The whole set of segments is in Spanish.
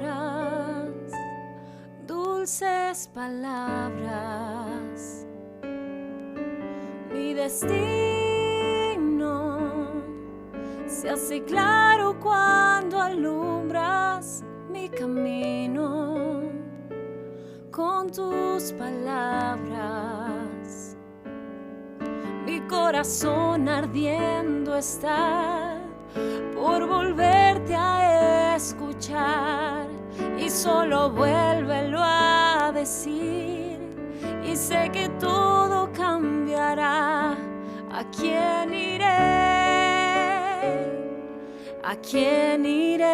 palabras, dulces palabras. Mi destino se hace claro cuando alumbras mi camino con tus palabras. Mi corazón ardiendo está por volverte a escuchar, y solo vuélvelo a decir, y sé que todo cambiará. ¿A quién iré? ¿A quién iré?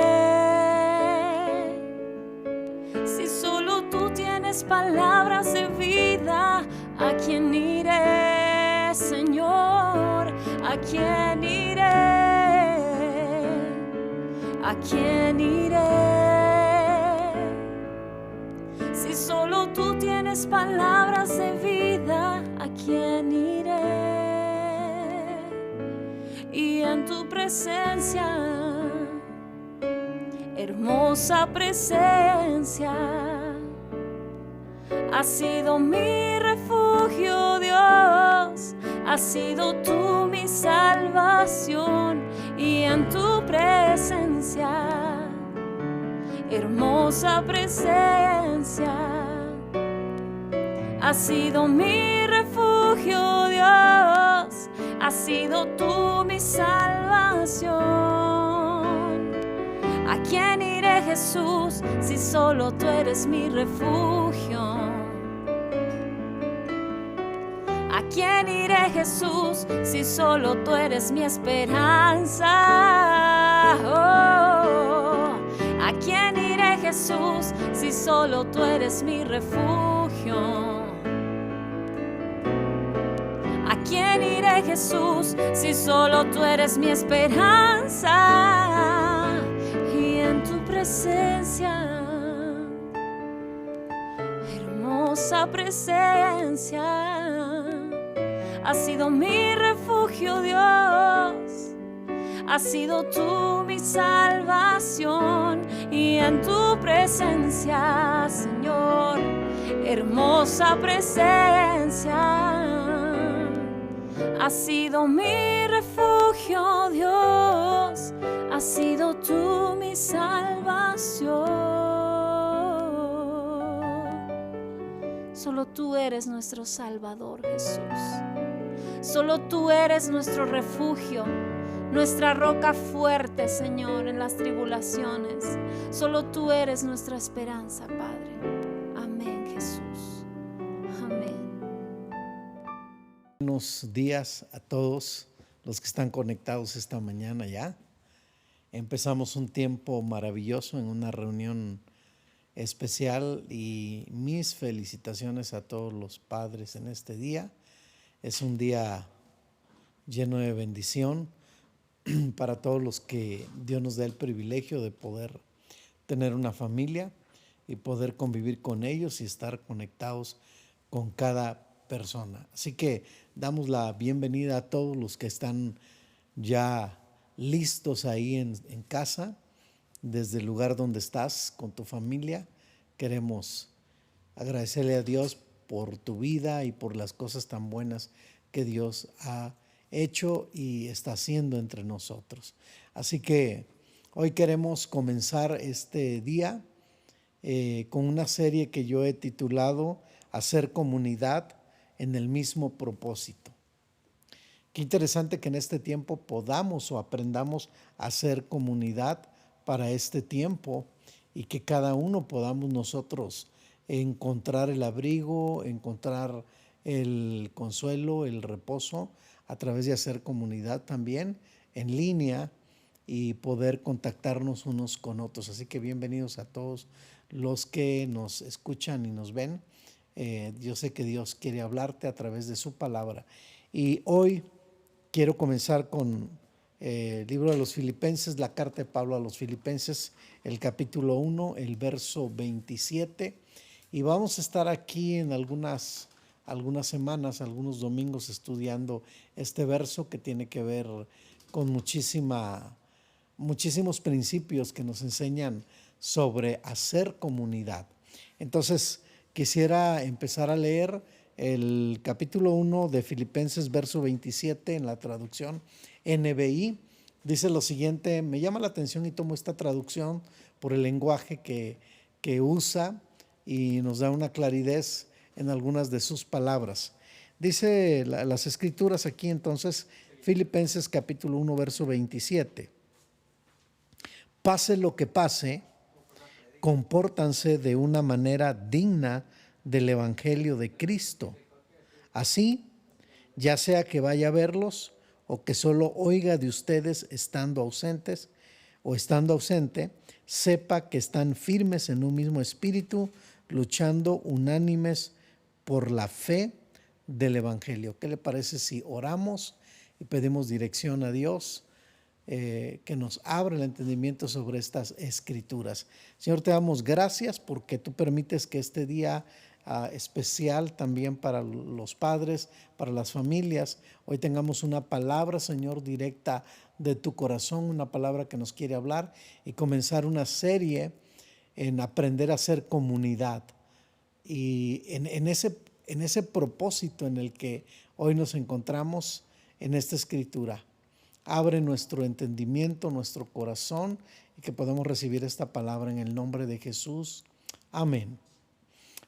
Si solo tú tienes palabras de vida, ¿a quién iré, Señor? ¿A quién iré? ¿A quién iré? Si solo tú tienes palabras de vida, ¿a quién iré? Y en tu presencia, hermosa presencia, has sido mi refugio, Dios, has sido tú mi salvación. Y en tu presencia, hermosa presencia, has sido mi refugio, Dios, has sido tú mi salvación. ¿A quién iré, Jesús, si solo tú eres mi refugio? ¿A quién iré, Jesús, si solo tú eres mi esperanza? Oh, ¿a quién iré, Jesús, si solo tú eres mi refugio? ¿A quién iré, Jesús, si solo tú eres mi esperanza? Y en tu presencia, hermosa presencia, has sido mi refugio, Dios, has sido tú mi salvación. Y en tu presencia, Señor, hermosa presencia, has sido mi refugio, Dios, has sido tú mi salvación. Solo tú eres nuestro Salvador, Jesús. Solo tú eres nuestro refugio, nuestra roca fuerte, Señor, en las tribulaciones. Solo tú eres nuestra esperanza, Padre. Amén, Jesús. Amén. Buenos días a todos los que están conectados esta mañana ya. Empezamos un tiempo maravilloso en una reunión especial y mis felicitaciones a todos los padres en este día. Es un día lleno de bendición para todos los que Dios nos da el privilegio de poder tener una familia y poder convivir con ellos y estar conectados con cada persona. Así que damos la bienvenida a todos los que están ya listos ahí en casa, desde el lugar donde estás con tu familia. Queremos agradecerle a Dios por tu vida y por las cosas tan buenas que Dios ha hecho y está haciendo entre nosotros. Así que hoy queremos comenzar este día con una serie que yo he titulado Hacer comunidad en el mismo propósito. Qué interesante que en este tiempo podamos o aprendamos a hacer comunidad para este tiempo y que cada uno podamos nosotros encontrar el abrigo, encontrar el consuelo, el reposo a través de hacer comunidad también en línea y poder contactarnos unos con otros. Así que bienvenidos a todos los que nos escuchan y nos ven. Yo sé que Dios quiere hablarte a través de su palabra. Y hoy quiero comenzar con el libro de los Filipenses, la carta de Pablo a los Filipenses, el capítulo 1, el verso 27. Y vamos a estar aquí en algunas semanas, algunos domingos estudiando este verso que tiene que ver con muchísimos principios que nos enseñan sobre hacer comunidad. Entonces, quisiera empezar a leer el capítulo 1 de Filipenses, verso 27 en la traducción NBI. Dice lo siguiente, me llama la atención y tomo esta traducción por el lenguaje que usa y nos da una claridad en algunas de sus palabras. Dice las escrituras aquí entonces, Filipenses capítulo 1, verso 27. Pase lo que pase, compórtanse de una manera digna del Evangelio de Cristo. Así, ya sea que vaya a verlos o que solo oiga de ustedes estando ausentes o estando ausente, sepa que están firmes en un mismo espíritu, luchando unánimes por la fe del Evangelio. ¿Qué le parece si oramos y pedimos dirección a Dios? Que nos abra el entendimiento sobre estas escrituras. Señor, te damos gracias porque tú permites que este día especial también para los padres, para las familias, hoy tengamos una palabra, Señor, directa de tu corazón, una palabra que nos quiere hablar y comenzar una serie en aprender a ser comunidad. Y en ese propósito en el que hoy nos encontramos en esta escritura. Abre nuestro entendimiento, nuestro corazón y que podamos recibir esta palabra en el nombre de Jesús. Amén.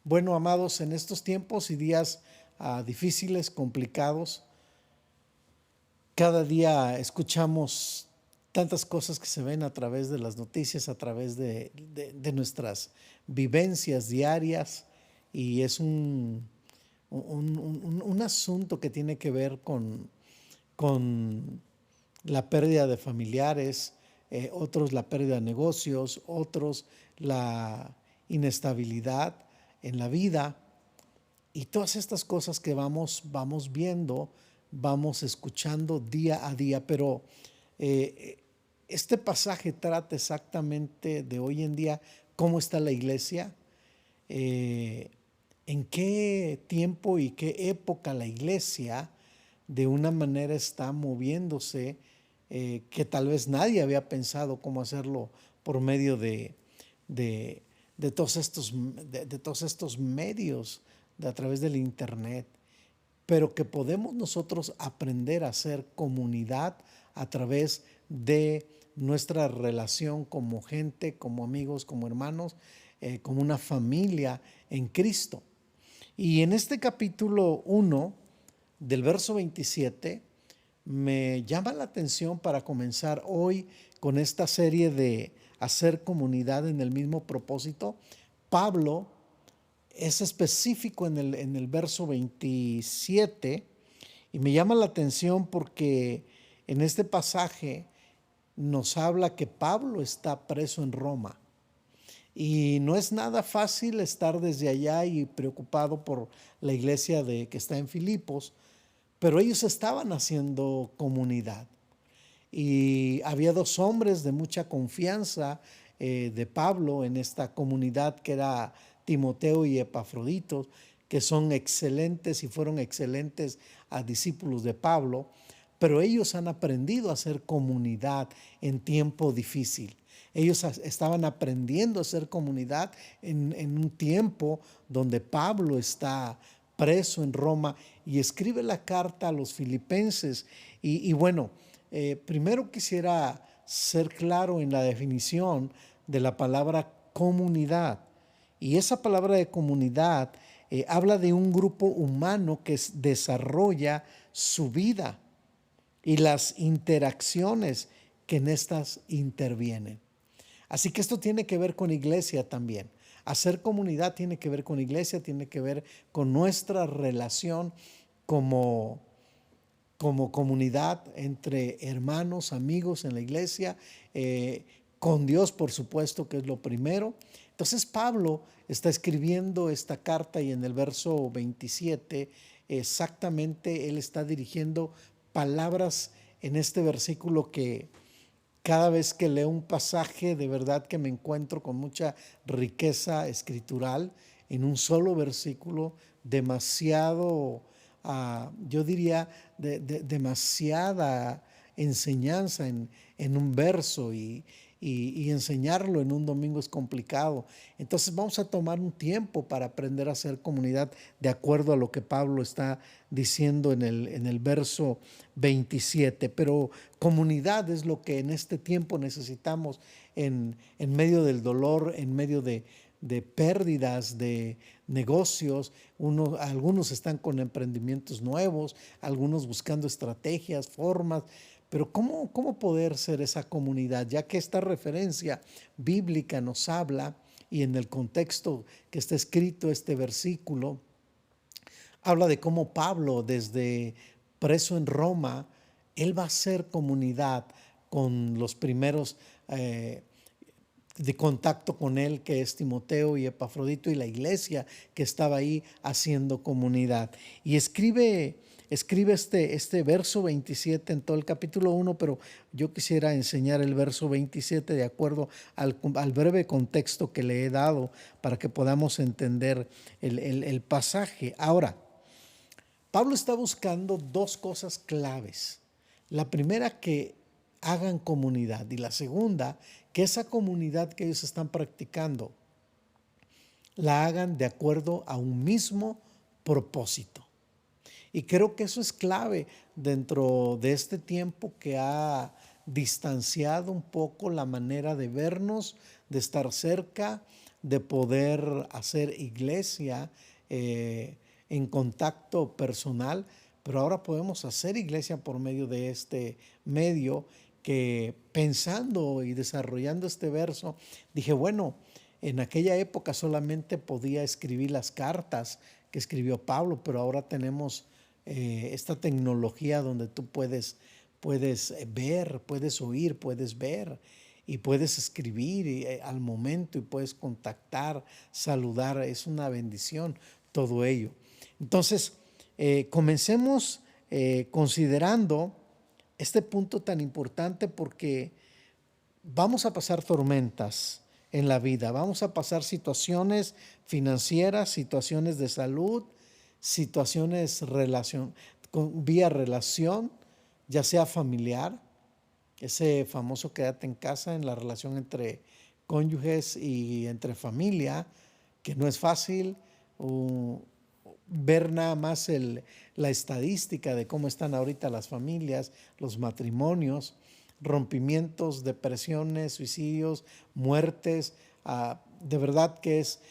Bueno, amados, en estos tiempos y días difíciles, complicados, cada día escuchamos tantas cosas que se ven a través de las noticias, a través de nuestras vivencias diarias, y es un asunto que tiene que ver con la pérdida de familiares, otros la pérdida de negocios, otros la inestabilidad en la vida, y todas estas cosas que vamos viendo, vamos escuchando día a día. Pero este pasaje trata exactamente de hoy en día, cómo está la iglesia, en qué tiempo y qué época la iglesia de una manera está moviéndose, que tal vez nadie había pensado cómo hacerlo por medio de todos estos medios, a través del internet, pero que podemos nosotros aprender a ser comunidad a través de nuestra relación como gente, como amigos, como hermanos, como una familia en Cristo. Y en este capítulo 1, del verso 27, me llama la atención para comenzar hoy con esta serie de hacer comunidad en el mismo propósito. Pablo es específico en el verso 27 y me llama la atención porque en este pasaje nos habla que Pablo está preso en Roma. Y no es nada fácil estar desde allá y preocupado por la iglesia que está en Filipos, pero ellos estaban haciendo comunidad. Y había dos hombres de mucha confianza de Pablo en esta comunidad, que era Timoteo y Epafrodito, que son excelentes y fueron excelentes discípulos de Pablo, pero ellos han aprendido a hacer comunidad en tiempo difícil. Ellos estaban aprendiendo a hacer comunidad en un tiempo donde Pablo está preso en Roma y escribe la carta a los filipenses. Y bueno, primero quisiera ser claro en la definición de la palabra comunidad. Y esa palabra de comunidad habla de un grupo humano que desarrolla su vida y las interacciones que en estas intervienen. Así que esto tiene que ver con iglesia también. Hacer comunidad tiene que ver con iglesia, tiene que ver con nuestra relación como comunidad entre hermanos, amigos en la iglesia, con Dios, por supuesto, que es lo primero. Entonces Pablo está escribiendo esta carta y en el verso 27 exactamente él está dirigiendo palabras en este versículo que cada vez que leo un pasaje, de verdad que me encuentro con mucha riqueza escritural en un solo versículo, demasiado, yo diría, demasiada enseñanza en un verso. Y y enseñarlo en un domingo es complicado. Entonces vamos a tomar un tiempo para aprender a hacer comunidad de acuerdo a lo que Pablo está diciendo en el verso 27. Pero comunidad es lo que en este tiempo necesitamos en medio del dolor, en medio de pérdidas de negocios. Algunos están con emprendimientos nuevos, algunos buscando estrategias, formas. Pero ¿cómo poder ser esa comunidad? Ya que esta referencia bíblica nos habla, y en el contexto que está escrito este versículo, habla de cómo Pablo, desde preso en Roma, él va a hacer comunidad con los primeros de contacto con él, que es Timoteo y Epafrodito, y la iglesia que estaba ahí haciendo comunidad. Y escribe este verso 27 en todo el capítulo 1, pero yo quisiera enseñar el verso 27 de acuerdo al breve contexto que le he dado para que podamos entender el pasaje. Ahora, Pablo está buscando dos cosas claves. La primera, que hagan comunidad, y la segunda, que esa comunidad que ellos están practicando la hagan de acuerdo a un mismo propósito. Y creo que eso es clave dentro de este tiempo que ha distanciado un poco la manera de vernos, de estar cerca, de poder hacer iglesia en contacto personal. Pero ahora podemos hacer iglesia por medio de este medio, que pensando y desarrollando este verso, dije, bueno, en aquella época solamente podía escribir las cartas que escribió Pablo, pero ahora tenemos esta tecnología donde tú puedes ver, puedes oír, puedes ver y puedes escribir al momento, y puedes contactar, saludar. Es una bendición todo ello. Entonces, comencemos considerando este punto tan importante, porque vamos a pasar tormentas en la vida, vamos a pasar situaciones financieras, situaciones de salud, situaciones vía relación, ya sea familiar, ese famoso quédate en casa en la relación entre cónyuges y entre familia, que no es fácil. Ver nada más la estadística de cómo están ahorita las familias, los matrimonios, rompimientos, depresiones, suicidios, muertes. De verdad que es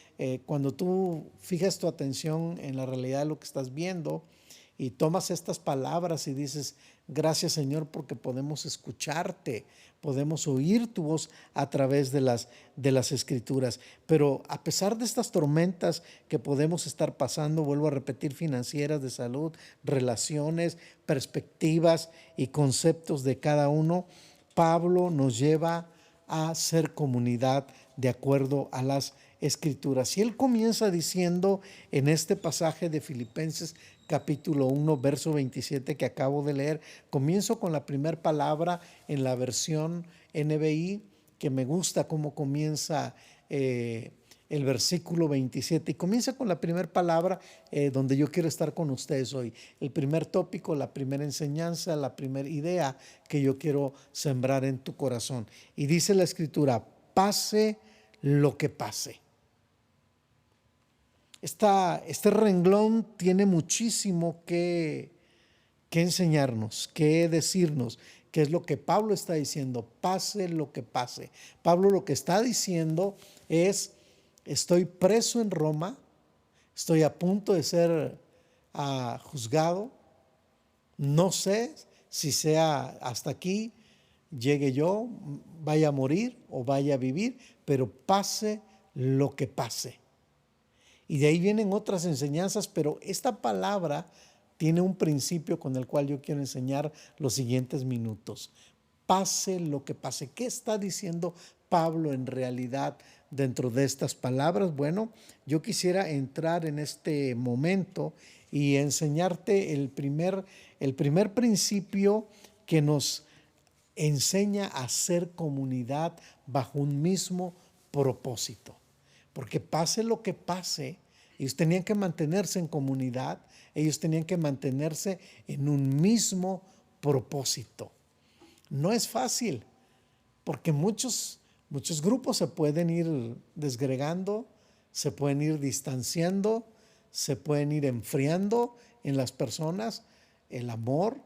cuando tú fijas tu atención en la realidad de lo que estás viendo y tomas estas palabras y dices, gracias Señor, porque podemos escucharte, podemos oír tu voz a través de las escrituras. Pero a pesar de estas tormentas que podemos estar pasando, vuelvo a repetir, financieras, de salud, relaciones, perspectivas y conceptos de cada uno, Pablo nos lleva a ser comunidad de acuerdo a las escrituras. Y él comienza diciendo en este pasaje de Filipenses capítulo 1, verso 27 que acabo de leer, comienzo con la primera palabra en la versión NBI, que me gusta cómo comienza el versículo 27, y comienza con la primera palabra donde yo quiero estar con ustedes hoy. El primer tópico, la primera enseñanza, la primera idea que yo quiero sembrar en tu corazón. Y dice la escritura, pase lo que pase. Este renglón tiene muchísimo que enseñarnos, que decirnos, que es lo que Pablo está diciendo, pase lo que pase. Pablo lo que está diciendo es, estoy preso en Roma, estoy a punto de ser juzgado, no sé si sea hasta aquí, llegue yo, vaya a morir o vaya a vivir, pero pase lo que pase. Y de ahí vienen otras enseñanzas, pero esta palabra tiene un principio con el cual yo quiero enseñar los siguientes minutos. Pase lo que pase. ¿Qué está diciendo Pablo en realidad dentro de estas palabras? Bueno, yo quisiera entrar en este momento y enseñarte el primer principio que nos enseña a ser comunidad bajo un mismo propósito. Porque pase lo que pase, ellos tenían que mantenerse en comunidad, ellos tenían que mantenerse en un mismo propósito. No es fácil, porque muchos grupos se pueden ir desgregando, se pueden ir distanciando, se pueden ir enfriando en las personas. El amor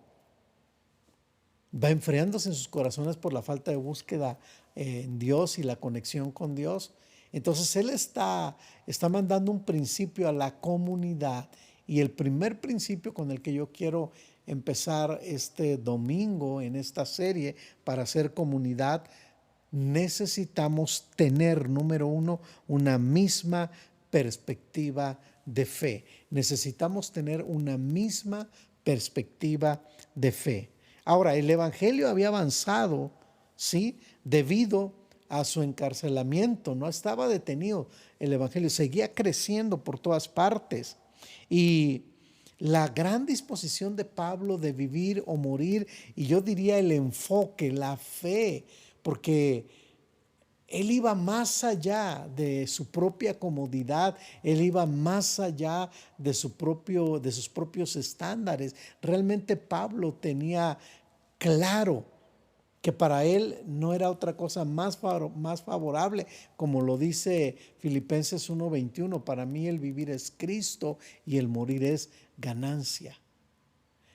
va enfriándose en sus corazones por la falta de búsqueda en Dios y la conexión con Dios. Entonces Él está mandando un principio a la comunidad. Y el primer principio con el que yo quiero empezar este domingo en esta serie para hacer comunidad, necesitamos tener, número uno, una misma perspectiva de fe. Necesitamos tener una misma perspectiva de fe. Ahora, el evangelio había avanzado, ¿sí?, debido a su encarcelamiento. No estaba detenido el evangelio, seguía creciendo por todas partes. Y la gran disposición de Pablo de vivir o morir, y yo diría el enfoque, la fe, porque él iba más allá de su propia comodidad, él iba más allá de sus propios estándares. Realmente Pablo tenía claro que para él no era otra cosa más favorable, como lo dice Filipenses 1:21, para mí el vivir es Cristo y el morir es ganancia.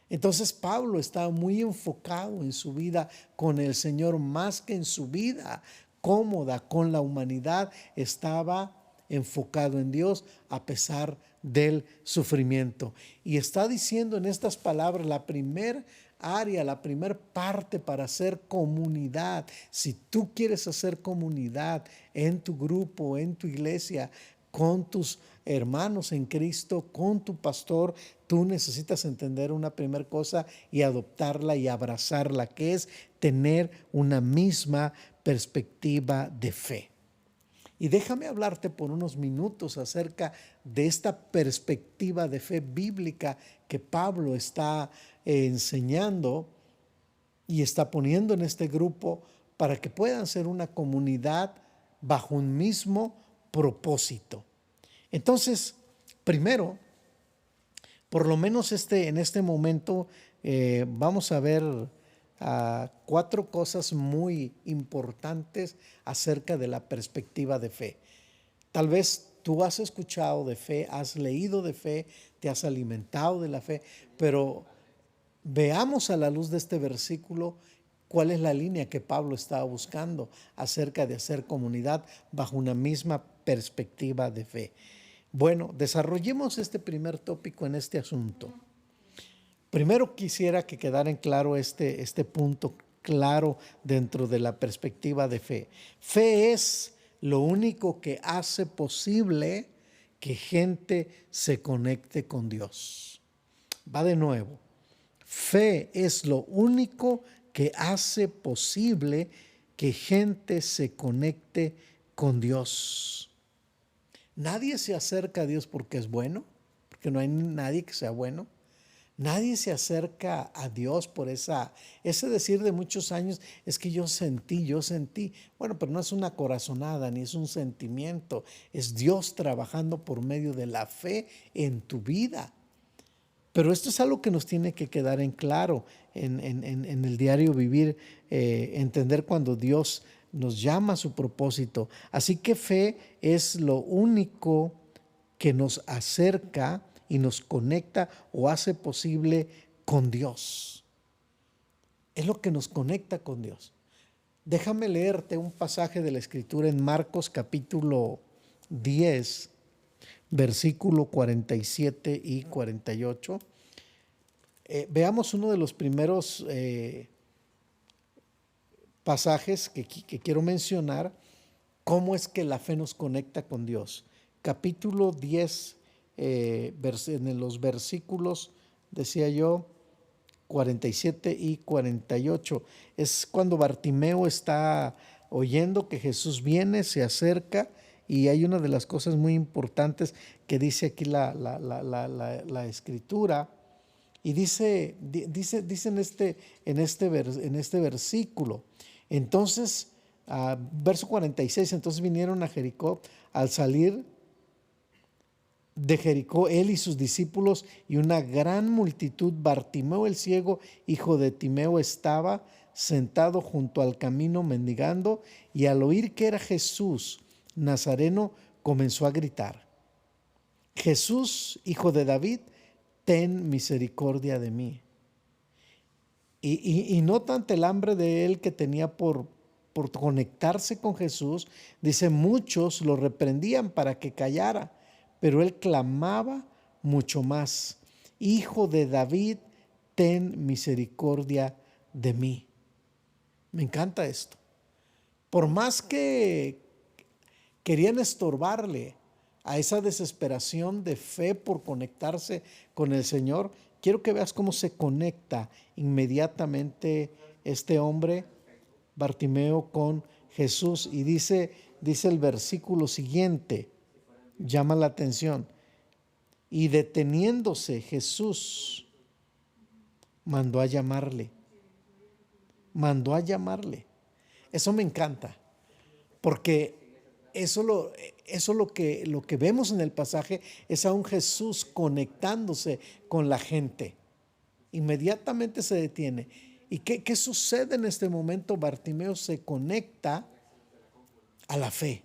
Entonces Pablo estaba muy enfocado en su vida con el Señor más que en su vida cómoda con la humanidad. Estaba enfocado en Dios a pesar del sufrimiento. Y está diciendo en estas palabras la primer área, la primer parte para hacer comunidad. Si tú quieres hacer comunidad en tu grupo, en tu iglesia, con tus hermanos en Cristo, con tu pastor, tú necesitas entender una primera cosa y adoptarla y abrazarla, que es tener una misma perspectiva de fe. Y déjame hablarte por unos minutos acerca de esta perspectiva de fe bíblica que Pablo está enseñando y está poniendo en este grupo para que puedan ser una comunidad bajo un mismo propósito. Entonces, primero, por lo menos en este momento vamos a ver 4 cosas muy importantes acerca de la perspectiva de fe. Tal vez tú has escuchado de fe, has leído de fe, te has alimentado de la fe, pero veamos a la luz de este versículo cuál es la línea que Pablo estaba buscando acerca de hacer comunidad bajo una misma perspectiva de fe. Bueno, desarrollemos este primer tópico en este asunto. Primero quisiera que quedara en claro este punto claro dentro de la perspectiva de fe. Fe es lo único que hace posible que gente se conecte con Dios. Va de nuevo. Fe es lo único que hace posible que gente se conecte con Dios. Nadie se acerca a Dios porque es bueno, porque no hay nadie que sea bueno. Nadie se acerca a Dios por ese decir de muchos años, es que yo sentí. Bueno, pero no es una corazonada ni es un sentimiento, es Dios trabajando por medio de la fe en tu vida. Pero esto es algo que nos tiene que quedar en claro en el diario vivir, entender cuando Dios nos llama a su propósito. Así que fe es lo único que nos acerca y nos conecta o hace posible con Dios. Es lo que nos conecta con Dios. Déjame leerte un pasaje de la Escritura en Marcos capítulo 10, versículo 47 y 48. Veamos uno de los primeros pasajes que quiero mencionar, cómo es que la fe nos conecta con Dios. Capítulo 10, en los versículos, decía yo, 47 y 48. Es cuando Bartimeo está oyendo que Jesús viene, se acerca, y hay una de las cosas muy importantes que dice aquí la Escritura, y dice en este versículo. Entonces, verso 46, entonces vinieron a Jericó. Al salir de Jericó, él y sus discípulos y una gran multitud, Bartimeo el ciego, hijo de Timeo, estaba sentado junto al camino mendigando, y al oír que era Jesús Nazareno, comenzó a gritar: Jesús, hijo de David, ten misericordia de mí. Y nota ante el hambre de él que tenía por conectarse con Jesús, dice, muchos lo reprendían para que callara, pero él clamaba mucho más: Hijo de David, ten misericordia de mí. Me encanta esto. Por más que querían estorbarle a esa desesperación de fe por conectarse con el Señor, quiero que veas cómo se conecta inmediatamente este hombre, Bartimeo, con Jesús. Y dice el versículo siguiente, llama la atención: y deteniéndose Jesús, mandó a llamarle. Eso me encanta, porque eso lo que vemos en el pasaje es a un Jesús conectándose con la gente. Inmediatamente se detiene. ¿Y qué sucede en este momento? Bartimeo se conecta a la fe.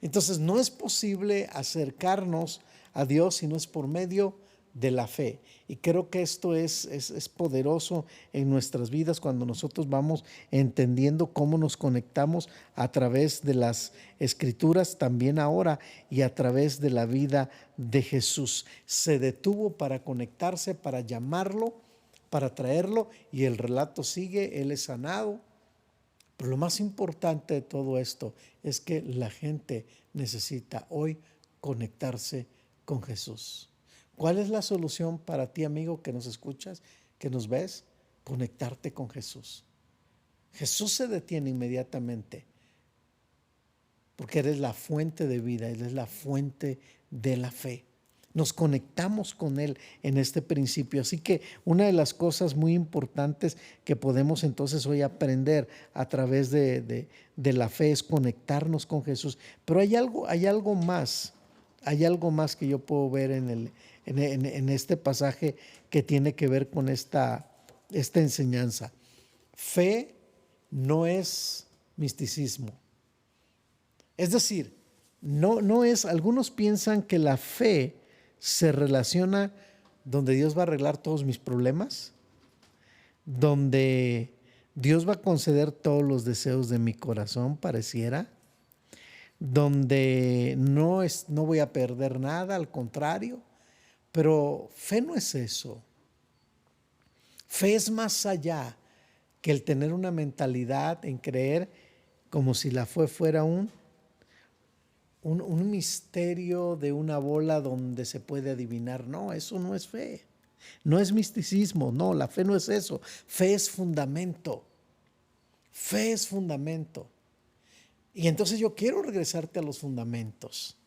Entonces no es posible acercarnos a Dios si no es por medio de la fe. Y creo que esto es poderoso en nuestras vidas cuando nosotros vamos entendiendo cómo nos conectamos a través de las Escrituras también ahora y a través de la vida de Jesús. Se detuvo para conectarse, para llamarlo, para traerlo, y el relato sigue. Él es sanado. Pero lo más importante de todo esto es que la gente necesita hoy conectarse con Jesús. ¿Cuál es la solución para ti, amigo, que nos escuchas, que nos ves? Conectarte con Jesús. Jesús se detiene inmediatamente porque eres la fuente de vida, Él es la fuente de la fe. Nos conectamos con Él en este principio. Así que una de las cosas muy importantes que podemos entonces hoy aprender a través de la fe es conectarnos con Jesús. Pero hay algo más que yo puedo ver en este pasaje que tiene que ver con esta enseñanza. Fe no es misticismo. Es decir, no es, algunos piensan que la fe se relaciona donde Dios va a arreglar todos mis problemas, donde Dios va a conceder todos los deseos de mi corazón, pareciera, donde no voy a perder nada, al contrario. Pero fe no es eso. Fe es más allá que el tener una mentalidad en creer como si la fe fuera un misterio de una bola donde se puede adivinar. No, eso no es fe. No es misticismo. No, la fe no es eso. Fe es fundamento. Fe es fundamento. Y entonces yo quiero regresarte a los fundamentos,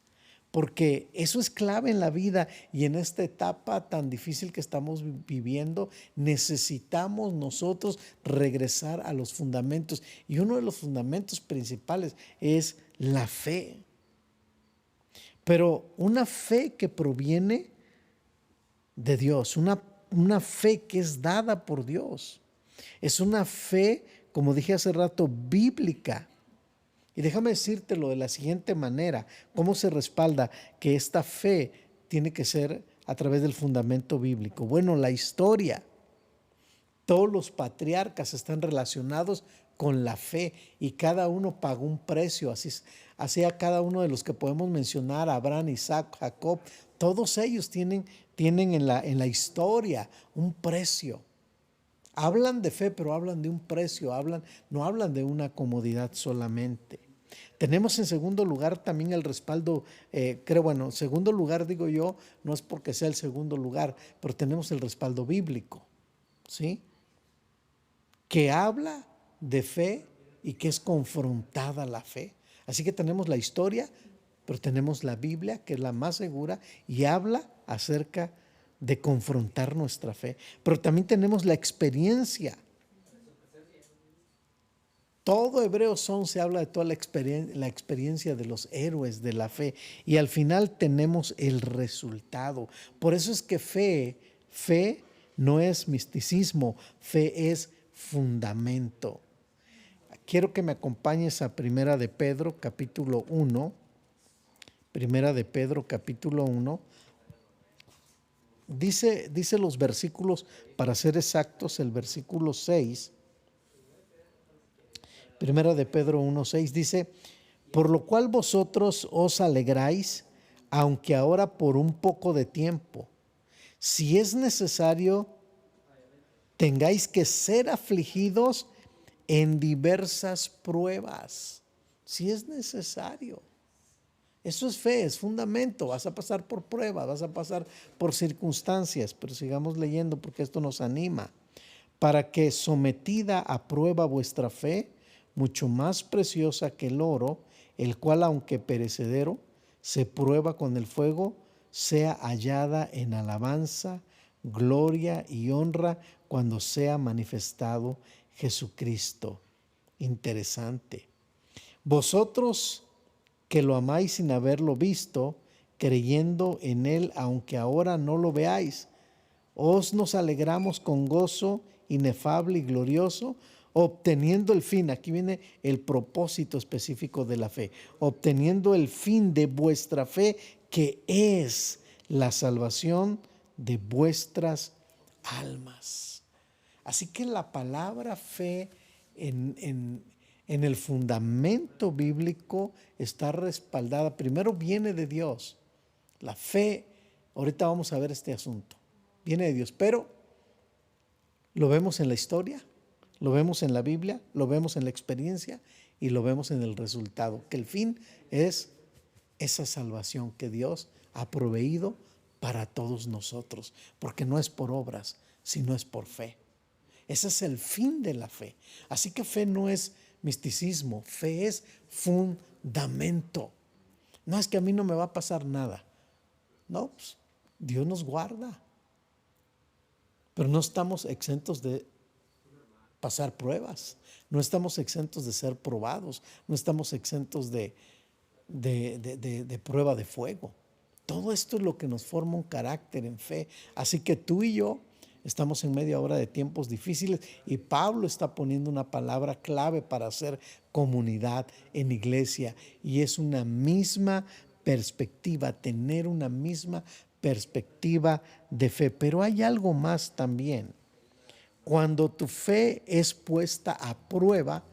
porque eso es clave en la vida, y en esta etapa tan difícil que estamos viviendo, necesitamos nosotros regresar a los fundamentos. Y uno de los fundamentos principales es la fe. Pero una fe que proviene de Dios, una fe que es dada por Dios. Es una fe, como dije hace rato, bíblica. Y déjame decírtelo de la siguiente manera: ¿cómo se respalda que esta fe tiene que ser a través del fundamento bíblico? Bueno, la historia, todos los patriarcas están relacionados con la fe, y cada uno pagó un precio. Así a cada uno de los que podemos mencionar: Abraham, Isaac, Jacob, todos ellos tienen en la historia un precio. Hablan de fe, pero hablan de un precio, no hablan de una comodidad solamente. Tenemos en segundo lugar también el respaldo, segundo lugar digo yo, no es porque sea el segundo lugar, pero tenemos el respaldo bíblico, ¿sí? Que habla de fe y que es confrontada la fe. Así que tenemos la historia, pero tenemos la Biblia, que es la más segura, y habla acerca de confrontar nuestra fe. Pero también tenemos la experiencia. Todo Hebreos 11 habla de toda la experiencia de los héroes de la fe, y al final tenemos el resultado. Por eso es que fe no es misticismo, fe es fundamento. Quiero que me acompañes a Primera de Pedro, capítulo 1. Primera de Pedro, capítulo 1. Dice los versículos, para ser exactos, el versículo 6. Primera de Pedro 1:6 dice: por lo cual vosotros os alegráis, aunque ahora por un poco de tiempo, si es necesario, tengáis que ser afligidos en diversas pruebas. Si es necesario. Eso es fe, es fundamento. Vas a pasar por pruebas, vas a pasar por circunstancias, pero sigamos leyendo porque esto nos anima. Para que sometida a prueba vuestra fe, mucho más preciosa que el oro, el cual aunque perecedero, se prueba con el fuego, sea hallada en alabanza, gloria y honra cuando sea manifestado Jesucristo. Interesante. Vosotros que lo amáis sin haberlo visto, creyendo en él aunque ahora no lo veáis, os nos alegramos con gozo inefable y glorioso, obteniendo el fin. Aquí viene el propósito específico de la fe. Obteniendo el fin de vuestra fe, que es la salvación de vuestras almas. Así que la palabra fe en el fundamento bíblico está respaldada. Primero viene de Dios. La fe, ahorita vamos a ver este asunto, viene de Dios, pero lo vemos en la historia, lo vemos en la Biblia, lo vemos en la experiencia y lo vemos en el resultado, que el fin es esa salvación que Dios ha proveído para todos nosotros, porque no es por obras, sino es por fe. Ese es el fin de la fe. Así que fe no es misticismo, fe es fundamento. No es que a mí no me va a pasar nada. No, pues, Dios nos guarda. Pero no estamos exentos de pasar pruebas. No estamos exentos de ser probados. No estamos exentos de prueba de fuego. Todo esto es lo que nos forma un carácter en fe. Así que tú y yo estamos en medio ahora de tiempos difíciles y Pablo está poniendo una palabra clave para hacer comunidad en iglesia, y es una misma perspectiva, tener una misma perspectiva de fe. Pero hay algo más también. Cuando tu fe es puesta a prueba,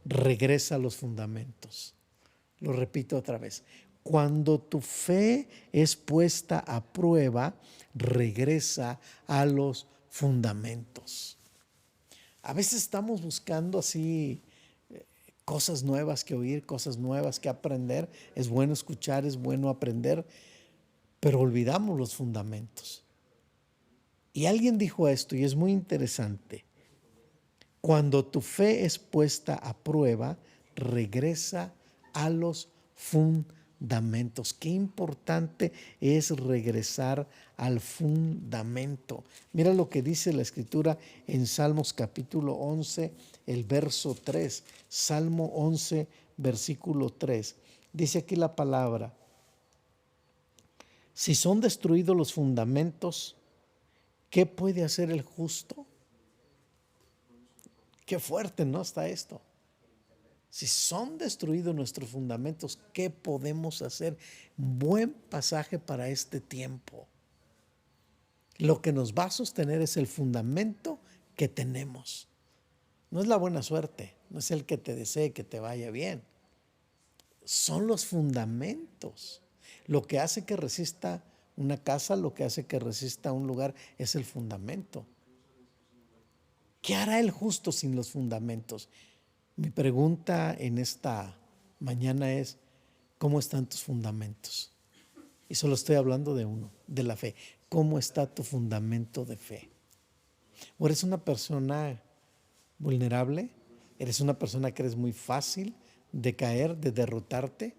regresa a los fundamentos. Lo repito otra vez. Cuando tu fe es puesta a prueba, regresa a los fundamentos. A veces estamos buscando así cosas nuevas que oír, cosas nuevas que aprender. Es bueno escuchar, es bueno aprender, pero olvidamos los fundamentos. Y alguien dijo esto y es muy interesante. Cuando tu fe es puesta a prueba, regresa a los fundamentos. Qué importante es regresar al fundamento. Mira lo que dice la Escritura en Salmos capítulo 11, el verso 3. Salmo 11, versículo 3. Dice aquí la palabra: si son destruidos los fundamentos, ¿qué puede hacer el justo? Qué fuerte, ¿no? Está esto. Si son destruidos nuestros fundamentos, ¿qué podemos hacer? Buen pasaje para este tiempo. Lo que nos va a sostener es el fundamento que tenemos. No es la buena suerte, no es el que te desee que te vaya bien. Son los fundamentos. Lo que hace que resista una casa, lo que hace que resista un lugar, es el fundamento. ¿Qué hará el justo sin los fundamentos? Mi pregunta en esta mañana es: ¿cómo están tus fundamentos? Y solo estoy hablando de uno, de la fe. ¿Cómo está tu fundamento de fe? ¿O eres una persona vulnerable? ¿Eres una persona que eres muy fácil de caer, de derrotarte?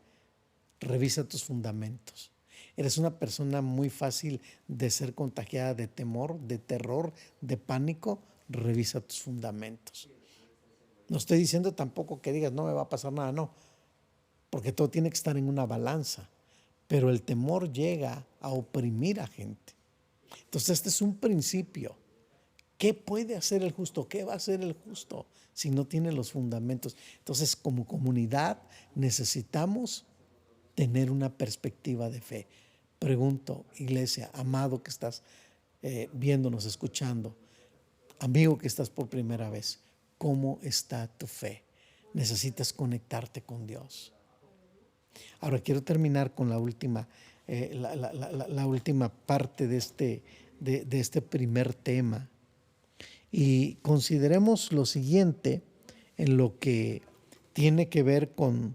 Revisa tus fundamentos. ¿Eres una persona muy fácil de ser contagiada de temor, de terror, de pánico? Revisa tus fundamentos. No estoy diciendo tampoco que digas no me va a pasar nada, no, porque todo tiene que estar en una balanza, pero el temor llega a oprimir a gente. Entonces este es un principio. ¿Qué puede hacer el justo? ¿Qué va a hacer el justo si no tiene los fundamentos? Entonces, como comunidad necesitamos tener una perspectiva de fe. Pregunto, iglesia, amado que estás viéndonos, escuchando, amigo que estás por primera vez, ¿cómo está tu fe? Necesitas conectarte con Dios. Ahora quiero terminar con la última, la última parte de este primer tema. Y consideremos lo siguiente en lo que tiene que ver con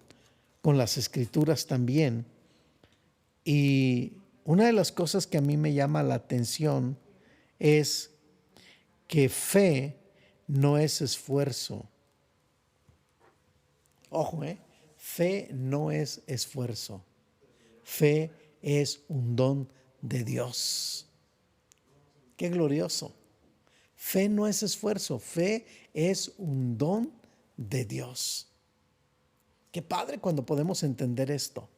las escrituras también. Y una de las cosas que a mí me llama la atención es que fe no es esfuerzo. Ojo, fe no es esfuerzo. Fe es un don de Dios. Qué glorioso. Fe no es esfuerzo, fe es un don de Dios. Qué padre cuando podemos entender esto,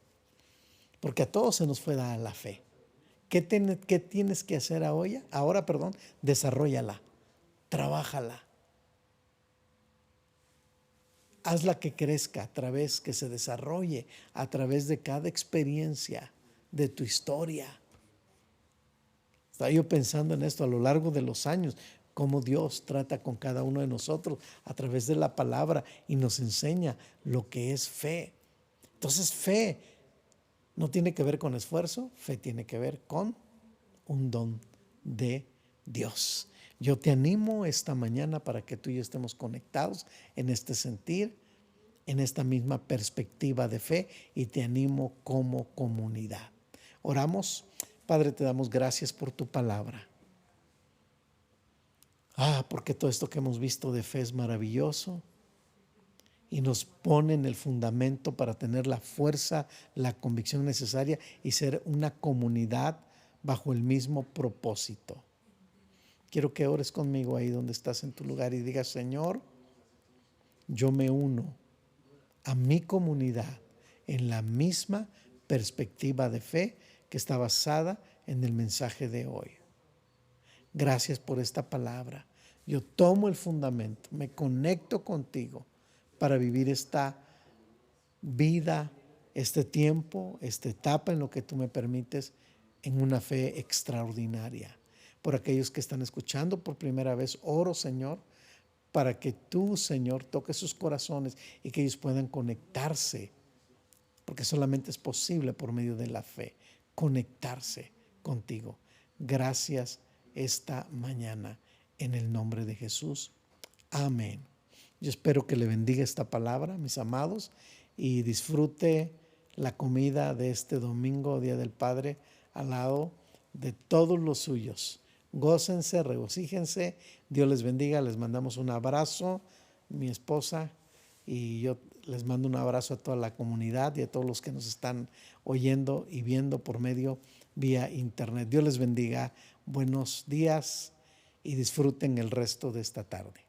porque a todos se nos fue dada la fe. ¿Qué tienes que hacer ahora? Desarróllala, trabájala. Hazla que crezca que se desarrolle a través de cada experiencia de tu historia. Estaba yo pensando en esto a lo largo de los años, cómo Dios trata con cada uno de nosotros a través de la palabra y nos enseña lo que es fe. Entonces, fe no tiene que ver con esfuerzo, fe tiene que ver con un don de Dios. Yo te animo esta mañana para que tú y yo estemos conectados en este sentir, en esta misma perspectiva de fe, y te animo como comunidad. Oramos. Padre, te damos gracias por tu palabra. Porque todo esto que hemos visto de fe es maravilloso y nos pone en el fundamento para tener la fuerza, la convicción necesaria y ser una comunidad bajo el mismo propósito. Quiero que ores conmigo ahí donde estás en tu lugar y digas: Señor, yo me uno a mi comunidad en la misma perspectiva de fe que está basada en el mensaje de hoy. Gracias por esta palabra. Yo tomo el fundamento, me conecto contigo para vivir esta vida, este tiempo, esta etapa en lo que tú me permites, en una fe extraordinaria. Por aquellos que están escuchando por primera vez, oro, Señor, para que tú, Señor, toques sus corazones y que ellos puedan conectarse, porque solamente es posible por medio de la fe, conectarse contigo. Gracias esta mañana en el nombre de Jesús. Amén. Yo espero que le bendiga esta palabra, mis amados, y disfrute la comida de este domingo, Día del Padre, al lado de todos los suyos. Gócense, regocíjense. Dios les bendiga. Les mandamos un abrazo, mi esposa y yo. Les mando un abrazo a toda la comunidad y a todos los que nos están oyendo y viendo por medio vía internet. Dios les bendiga. Buenos días y disfruten el resto de esta tarde.